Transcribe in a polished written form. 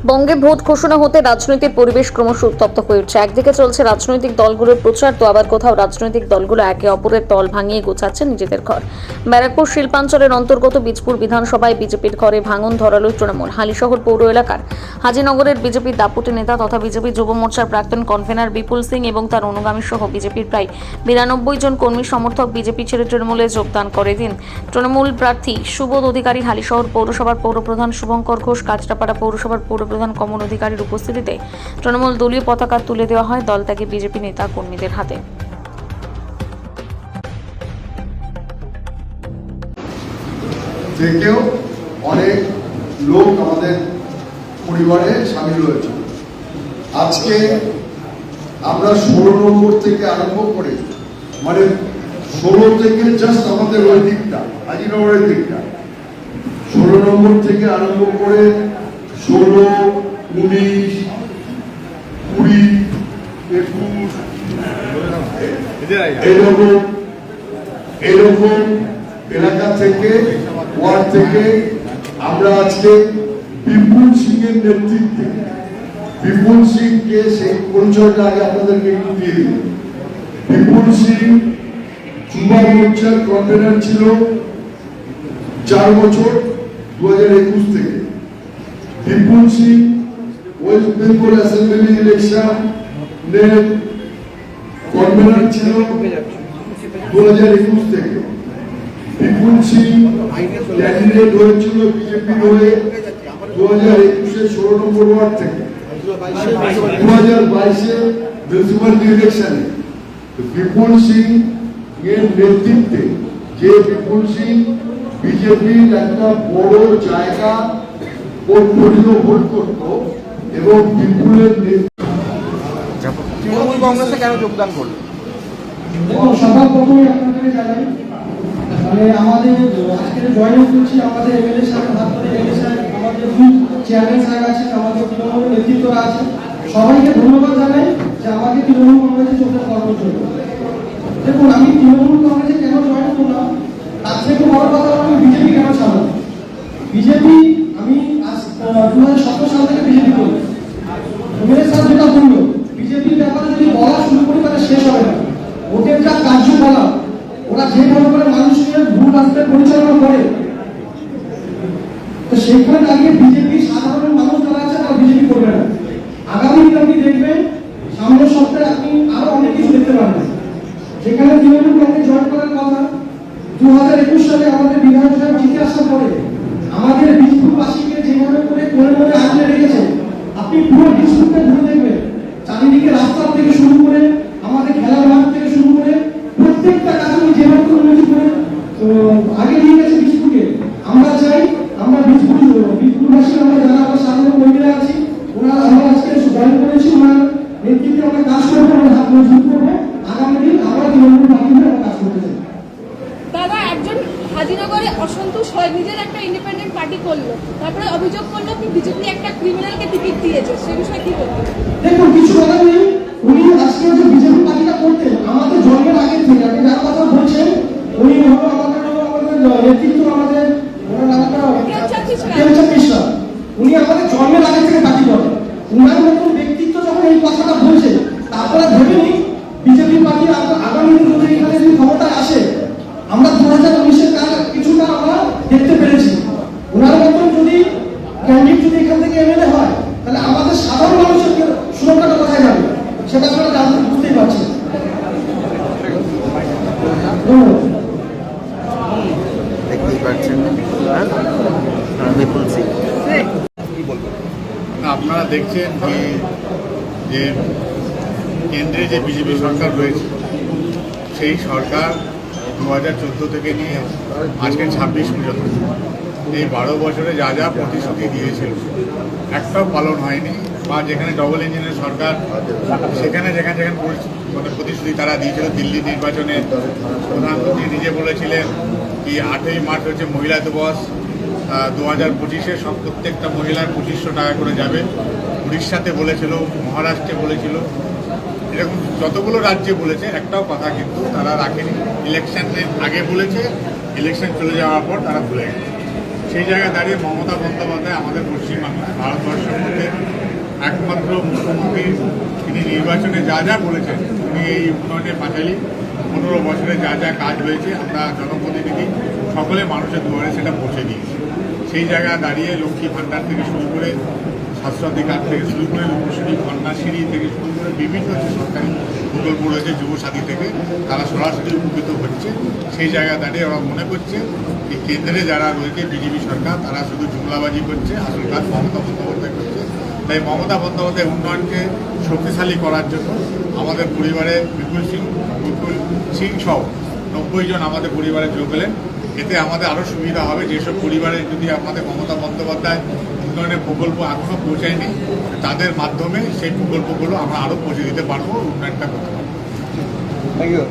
বঙ্গে ভোট ঘোষণা হতে রাজনৈতিক পরিবেশ ক্রমশ উত্তপ্ত হয়ে উঠছে। একদিকে চলছে রাজনৈতিক দলগুলোর প্রচার, তো আবার কোথাও রাজনৈতিক দলগুলো একে অপরের দল ভাঙিয়ে গোছাচ্ছে নিজেদের ঘর। ব্যারাকপুর শিল্পাঞ্চলের অন্তর্গত বীজপুর বিধানসভায় বিজেপির ঘরে ভাঙন ধরালো তৃণমূল। হালিশহর পৌর এলাকার হাজিনগরের বিজেপির দাপুটে নেতা তথা বিজেপি যুব মোর্চার প্রাক্তন কনভেনার বিপুল সিং এবং তার অনুগামী সহ বিজেপির প্রায় 92 জন কর্মী সমর্থক বিজেপি ছেড়ে তৃণমূলে যোগদান করে দিন। তৃণমূল প্রার্থী সুবোধ অধিকারী, হালিশহর পৌরসভার পৌরপ্রধান শুভঙ্কর ঘোষ, কাঁচরাপাড়া পৌরসভার পৌরপ্রধান কমল অধিকারীর উপস্থিতিতে তৃণমূল দলীয় পতাকা তুলে দেওয়া হয় দলত্যাগী বিজেপি নেতা কর্মীদের হাতে। থেকেও অনেক লোক আমাদের পরিবারে সামিল হয়েছে। আজকে আমরা 16 নম্বর থেকে আরম্ভ করে, মানে 16 থেকে জাস্ট আমাদের ওই দিকটা, হাজিনগরের দিকটা, 16 নম্বর থেকে আরম্ভ করে 16, 19, 20, 21 এরকম এলাকা থেকে, ওয়ার্ড থেকে আমরা আজকে বিপুল সিং এর নেতৃত্বে, বিপুল সিংকে সেই পরিচয়টা আগে আপনাদেরকে একটু দিয়ে দিই। বিপুল সিং যুব মোর্চার কনভেনার ছিল 4 বছর, 2021 থেকে। বিপুল সিং ওয়েস্ট বেঙ্গল অ্যাসেম্বলি ইলেকশনের কনভেনার ছিল 2021 থেকে। বিপুল সিং ক্যান্ডিডেট হয়েছিল বিজেপি হয়ে 2021-এ 16 নম্বর ওয়ার্ড থেকে, 2022-এ মিউনিসিপ্যালিটি ইলেকশনে। বিপুল সিং এর নেতৃত্বে, যে বিপুল সিং বিজেপির একটা বড় জায়গা পোর্টফোলিও হোল্ড করত, এবং বিপুলের তৃণমূল কংগ্রেসে কেন যোগদান করলো? দেখুন, সবার প্রথমে আপনাদের জানাই, মানে আমাদের আজকে জয়েন করছি আমাদের এমএলএ সাহেব, হাত ধরে এমএলএ সাহেব, আমাদের চেয়ারম্যান সাহেব আছেন, আমাদের তৃণমূলের নেতৃত্বরা আছে, সবাইকে ধন্যবাদ জানাই যে আমাকে তৃণমূল কংগ্রেসে যোগদান করার জন্য। দেখুন, আমি তৃণমূল কংগ্রেসে কেন জয়েন করলাম, তার থেকে বড় কথা আমি বিজেপি কেন ছাড়লাম। বিজেপি আমি 2017 সাল থেকে বিজেপি করি। এমএলএ সাহেব যেটা বললো, বিজেপির ব্যাপারে যদি বলা শুরু করি তাহলে শেষ হবে না। ওদের যা কার্যকলাপ, ওরা যেভাবে করে মানুষকে ভুল রাস্তায় পরিচালনা করে, তো সেখানে দাঁড়িয়ে বিজেপি সাধারণ মানুষ যারা আছে তারা বিজেপি করবে না। আগামী দিনে আপনি দেখবেন, সামনের সপ্তাহে আপনি আরো অনেক কিছু দেখতে পাবেন। যেখানে তৃণমূল কংগ্রেস জয়েন করার কথা, 2021 সালে আমাদের বিধায়ক সাহেব জিতে আসার পরে আমাদের বীজপুরবাসীকে যেভাবে করে কোণের মধ্যে আঁকড়ে রেখেছে, আপনি পুরো বীজপুরকে ঘুরে দেখবেন, চারিদিকে রাস্তা থেকে শুরু করে আমাদের খেলার মাঠ থেকে শুরু করে প্রত্যেকটা কাজে উনি যেভাবে উন্নতি করে আগে নিয়ে গেছে বীজপুরকে। আমরা চাই, আমরা বীজপুরবাসী, আমরা যারা আমরা সাধারণ কর্মীরা আছি, ওনারা আমরা আজকে জয়েন করেছি, ওনার নেতৃত্বে আমরা কাজ করবো, আমরা হাত মজবুত করবো। আগামী দিন আমরা তৃণমূল পার্টি হয়ে আমরা কাজ করতে চাই। দাদা, একজন হাজিনগরে অসন্তোষ হয়, নিজের একটা ইন্ডিপেন্ডেন্ট পার্টি করলো, তারপরে অভিযোগ করলো কি বিজেপি একটা ক্রিমিনালকে টিকিট দিয়েছে, সে বিষয়ে কি বলবেন? দেখুন, কিছু কথা নেই। উনি আজকে যে বিজেপি পার্টিটা করতেন আমাদের জন্মের আগে থেকে, আপনি যার কথা বলছেন উনি হলো আমাদের নেতৃত্ব, আমাদের মিশ্রা, উনি আমাদের জন্মের আগে থেকে পার্টি করেন। উনার মতন ব্যক্তিত্ব যখন এই কথাটা বলছে, তারপরে ভেবে নিই বিজেপি পার্টি আগামী দিন যদি এখানে যদি ক্ষমতায় আসে, আমরা 2019-এর কাজ কিছুটা আমরা দেখতে পেরেছি। ওনার মতন যদি ক্যান্ডিডেট যদি এখান থেকে এমএলএ হয়, তাহলে আমাদের সাধারণ মানুষের সুরক্ষাটা কোথায় যাবে সেটা আমরা জানতে বুঝতেই পারছি। দেখতেই পাচ্ছেন বিপুল সিং। আপনারা দেখছেন যে কেন্দ্রে যে বিজেপি সরকার রয়েছে, সেই সরকার 2014 থেকে নিয়ে আজকে 26 পর্যন্ত এই 12 বছরে যা যা প্রতিশ্রুতি দিয়েছিল একটাও পালন হয়নি। বা যেখানে ডবল ইঞ্জিনের সরকার, সেখানে যেখানে মানে প্রতিশ্রুতি তারা দিয়েছিল, দিল্লি নির্বাচনে প্রধানমন্ত্রী নিজে বলেছিলেন কি 8ই মার্চ হচ্ছে মহিলা দিবস, 2025-এ সব প্রত্যেকটা মহিলার 2500 টাকা করে যাবে। উড়িষ্যাতে বলেছিল, মহারাষ্ট্রে বলেছিল, এরকম যতগুলো রাজ্যে বলেছে, একটাও কথা কিন্তু তারা রাখেনি। ইলেকশনের আগে বলেছে, ইলেকশন চলে যাওয়ার পর তারা ভুলে গেছে। সেই জায়গায় দাঁড়িয়ে মমতা বন্দ্যোপাধ্যায় আমাদের পশ্চিমবাংলা, ভারতবর্ষের মধ্যে তিনি নির্বাচনে যা যা বলেছেন, উনি এই উন্নয়নের পাঁচালী 15 বছরে যা যা কাজ হয়েছে আমরা জনপ্রতিনিধি সকলে মানুষের দুয়ারে সেটা পৌঁছে দিয়েছি। সেই জায়গায় দাঁড়িয়ে লক্ষ্মী ভাণ্ডার থেকে শুরু করে স্বাস্থ্যসাথী কার্ড থেকে শুরু করে রূপশ্রী, কন্যাশ্রী থেকে শুরু করে বিভিন্ন যে সরকারি প্রকল্প রয়েছে যুবসাথী থেকে, তারা সরাসরি উপকৃত হচ্ছে। সেই জায়গায় দাঁড়িয়ে ওরা মনে করছে যে কেন্দ্রে যারা রয়েছে বিজেপি সরকার, তারা শুধু জুমলাবাজি করছে, আসল কাজ মমতা বন্দ্যোপাধ্যায় করছে। তাই মমতা বন্দ্যোপাধ্যায় উন্নয়নকে শক্তিশালী করার জন্য আমাদের পরিবারে বিপুল সিং সহ 90 জন আমাদের পরিবারে যোগ হলেন। এতে আমাদের আরও সুবিধা হবে। যেসব পরিবারে যদি আমাদের মমতা বন্দ্যোপাধ্যায় উন্নয়নের প্রকল্প এখনও পৌঁছায়নি, তাদের মাধ্যমে সেই প্রকল্পগুলো আমরা আরও পৌঁছে দিতে পারবো, উন্নয়নটা করতে পারবো। Thank you.